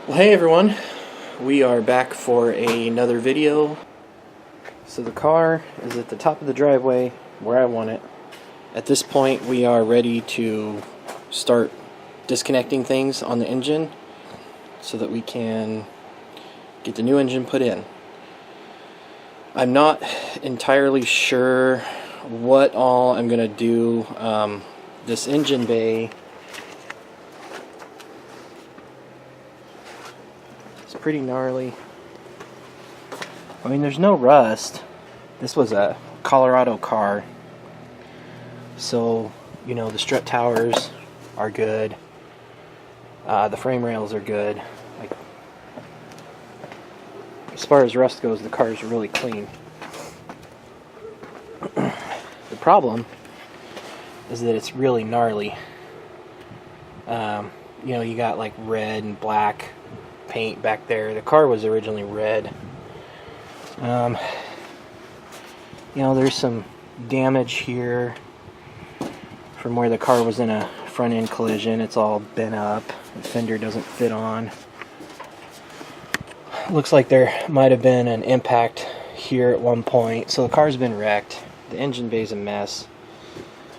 Well, hey everyone, we are back for another video. So the car is at the top of the driveway where I want it. At this point we are ready to start disconnecting things on the engine so that we can get the new engine put in. I'm not entirely sure what all I'm going to do. This engine bay is pretty gnarly. I mean, there's no rust. This was a Colorado car, so you know the strut towers are good. The frame rails are good. Like, as far as rust goes, the car is really clean. The problem is that it's really gnarly. You know, you got like red and black paint back there. The car was originally red. You know, there's some damage here from where the car was in a front end collision. It's all bent up. The fender doesn't fit on. Looks like there might have been an impact here at one point. So the car's been wrecked. The engine bay's a mess.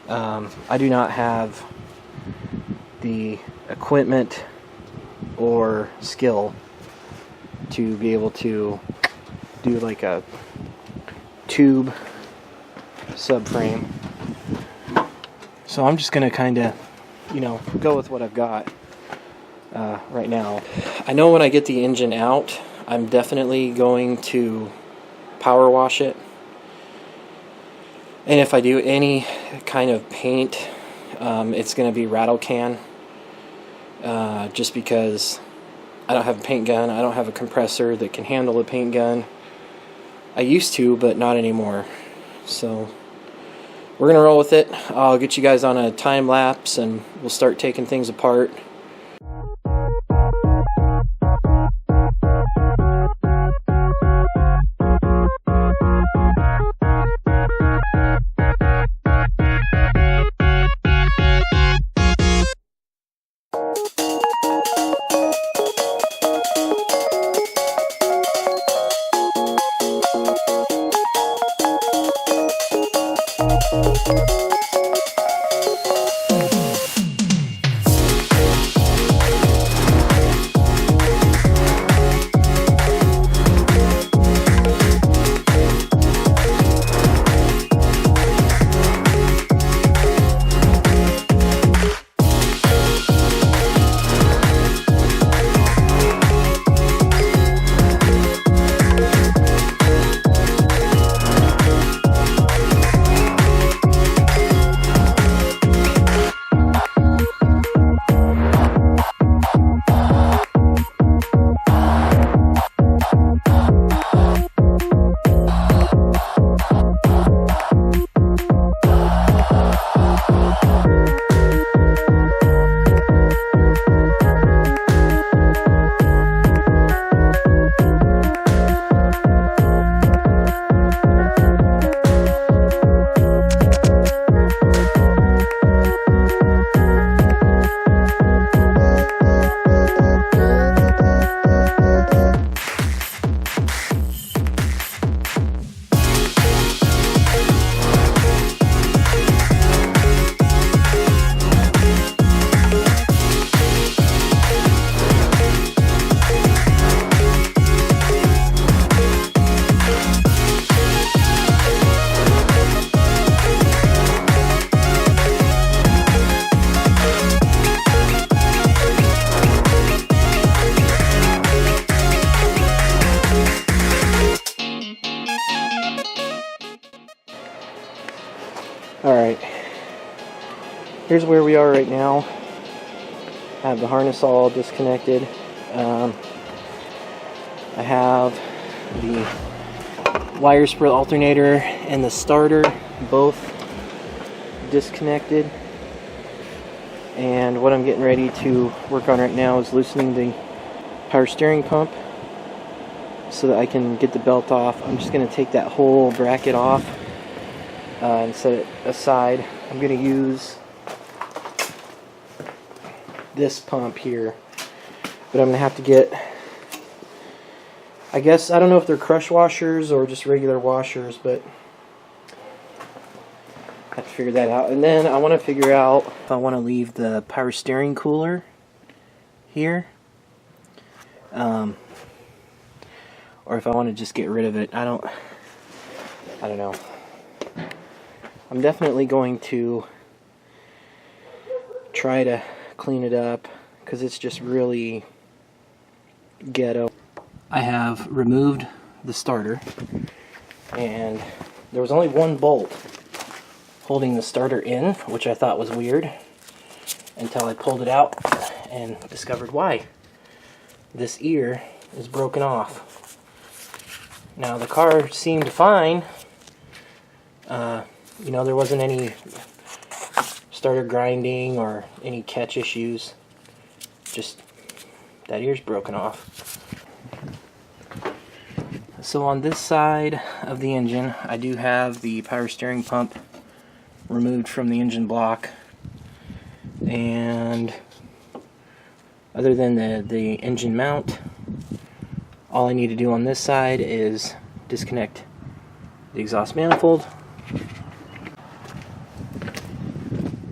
I do not have the equipment or skill to be able to do like a tube subframe. So I'm just gonna kind of, you know, go with what I've got right now. I know when I get the engine out, I'm definitely going to power wash it. And if I do any kind of paint, it's going to be rattle can, just because I don't have a paint gun. I don't have a compressor that can handle a paint gun. I used to, but not anymore. So we're going to roll with it. I'll get you guys on a time lapse and we'll start taking things apart. Alright, here's where we are right now. I have the harness all disconnected. I have the wires for the alternator and the starter both disconnected. And what I'm getting ready to work on right now is loosening the power steering pump so that I can get the belt off. I'm just going to take that whole bracket off and set it aside. I'm going to use this pump here But I'm going to have to get, I guess, I don't know if they're crush washers or just regular washers, but I have to figure that out. And then I want to figure out if I want to leave the power steering cooler here, or if I want to just get rid of it. I don't know. I'm definitely going to try to clean it up because it's just really ghetto. I have removed the starter, and there was only one bolt holding the starter in, which I thought was weird until I pulled it out and discovered why. This ear is broken off. Now the car seemed fine. You know, there wasn't any starter grinding or any catch issues. Just that ear's broken off. So on this side of the engine, I do have the power steering pump removed from the engine block, and other than the engine mount, all I need to do on this side is disconnect the exhaust manifold,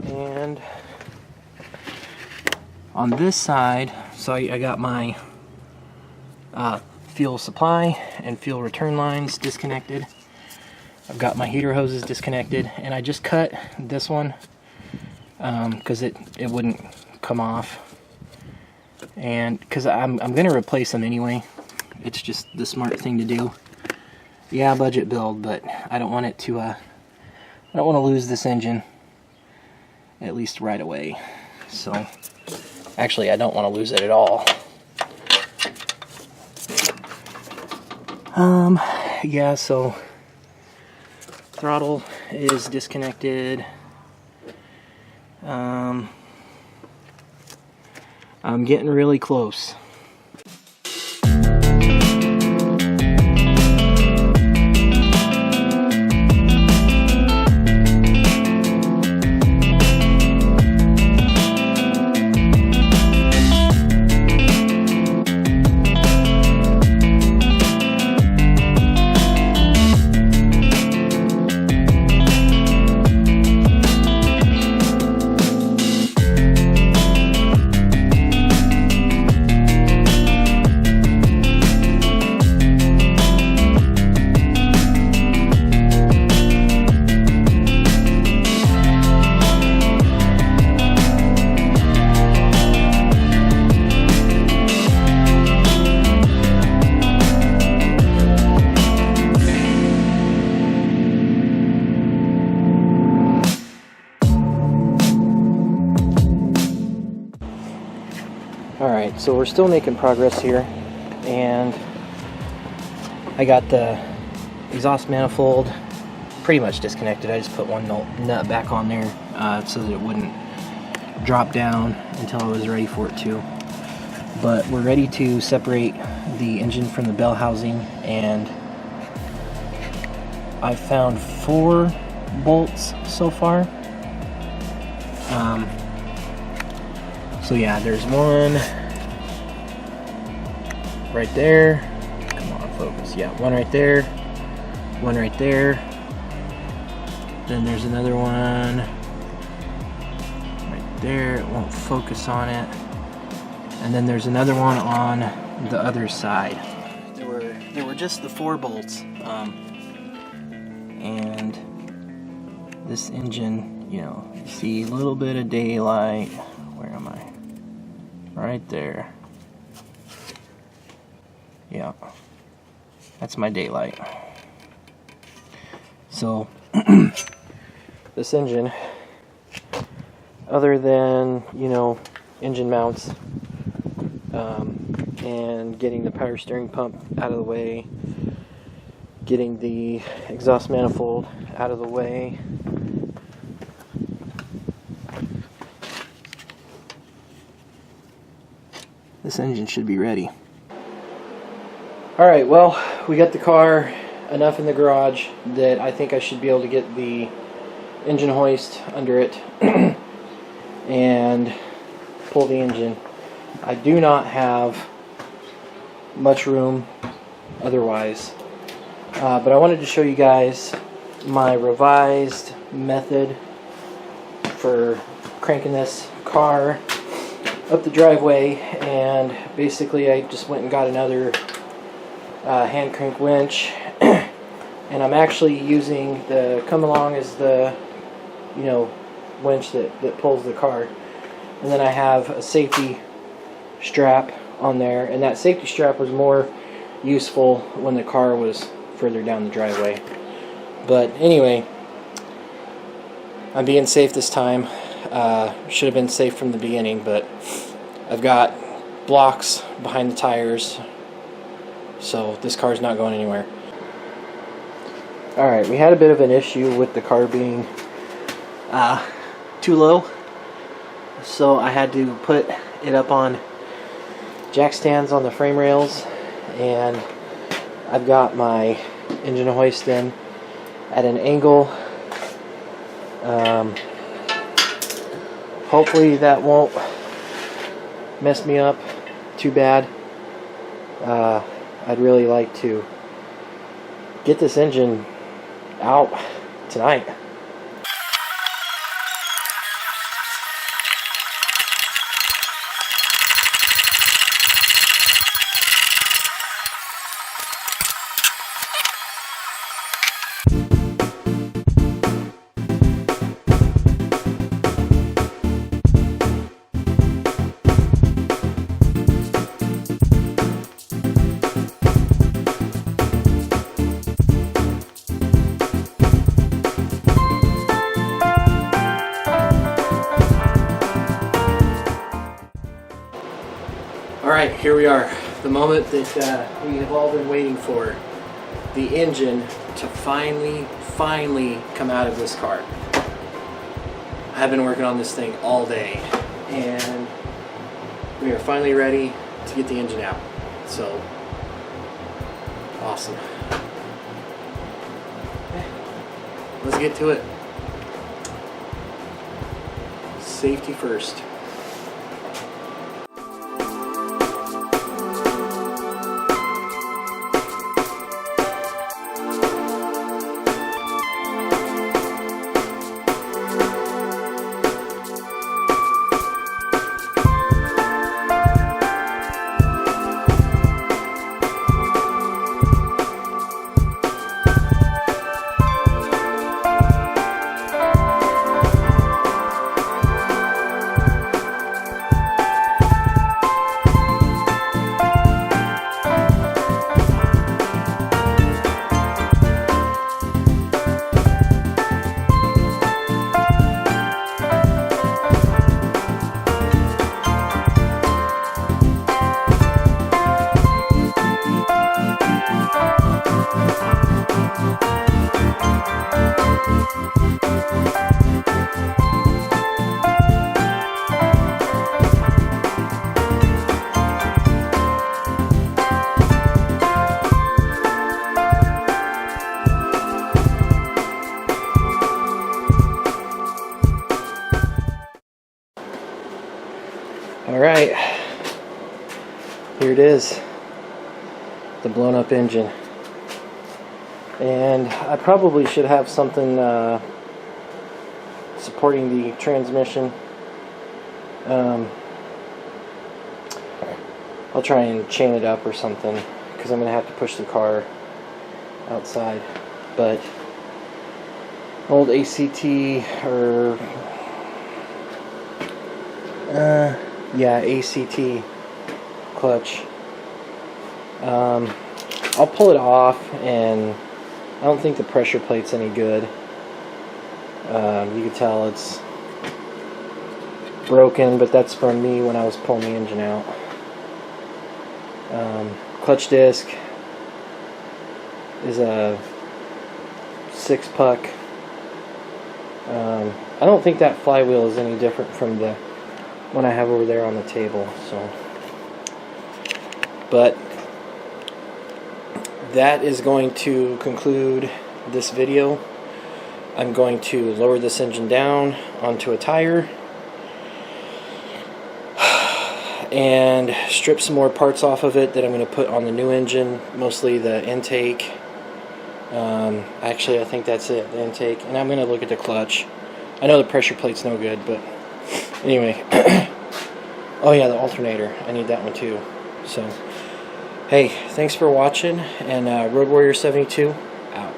and on this side, so I got my fuel supply and fuel return lines disconnected. I've got my heater hoses disconnected, and I just cut this one because it wouldn't come off, and because I'm going to replace them anyway. It's just the smart thing to do. Yeah, budget build, but I don't want it to I don't want to lose this engine, at least right away. So actually, I don't want to lose it at all. Yeah, so throttle is disconnected. I'm getting really close. Alright, so we're still making progress here, and I got the exhaust manifold pretty much disconnected. I just put one nut back on there so that it wouldn't drop down until I was ready for it to. But we're ready to separate the engine from the bell housing, and I found 4 bolts so far. So yeah, there's one right there. Come on, focus. Yeah, one right there. One right there. Then there's another one right there. It won't focus on it. And then there's another one on the other side. There were just the 4 bolts. And this engine, you know, you see a little bit of daylight. Where am I? Right there. Yeah, that's my daylight. So this engine, other than, you know, engine mounts and getting the power steering pump out of the way, getting the exhaust manifold out of the way, this engine should be ready. Alright, well, we got the car enough in the garage that I think I should be able to get the engine hoist under it and pull the engine. I do not have much room otherwise, but I wanted to show you guys my revised method for cranking this car up the driveway. And basically I just went and got another hand crank winch and I'm actually using the come along as the winch that pulls the car, and then I have a safety strap on there, and that safety strap was more useful when the car was further down the driveway. But anyway, I'm being safe this time. Should have been safe from the beginning, but I've got blocks behind the tires, so this car's not going anywhere. Alright, we had a bit of an issue with the car being too low, so I had to put it up on jack stands on the frame rails, and I've got my engine hoist in at an angle. Hopefully that won't mess me up too bad. I'd really like to get this engine out tonight. Alright, here we are. The moment that we have all been waiting for. The engine to finally come out of this car. I've been working on this thing all day, and we are finally ready to get the engine out. So, awesome. Let's get to it. Safety first. Alright, here it is, the blown up engine. And I probably should have something supporting the transmission. I'll try and chain it up or something, because I'm going to have to push the car outside. But old ACT or yeah, ACT clutch. I'll pull it off, and I don't think the pressure plate's any good. You can tell it's broken, but that's from me when I was pulling the engine out. Clutch disc is a 6-puck. I don't think that flywheel is any different from the one I have over there on the table. So, but that is going to conclude this video. I'm going to lower this engine down onto a tire, and strip some more parts off of it that I'm going to put on the new engine, mostly the intake. Actually, I think that's it, the intake. And I'm going to look at the clutch. I know the pressure plate's no good, but anyway. Oh yeah, the alternator. I need that one too. So, hey, thanks for watching, and Road Warrior 72 out.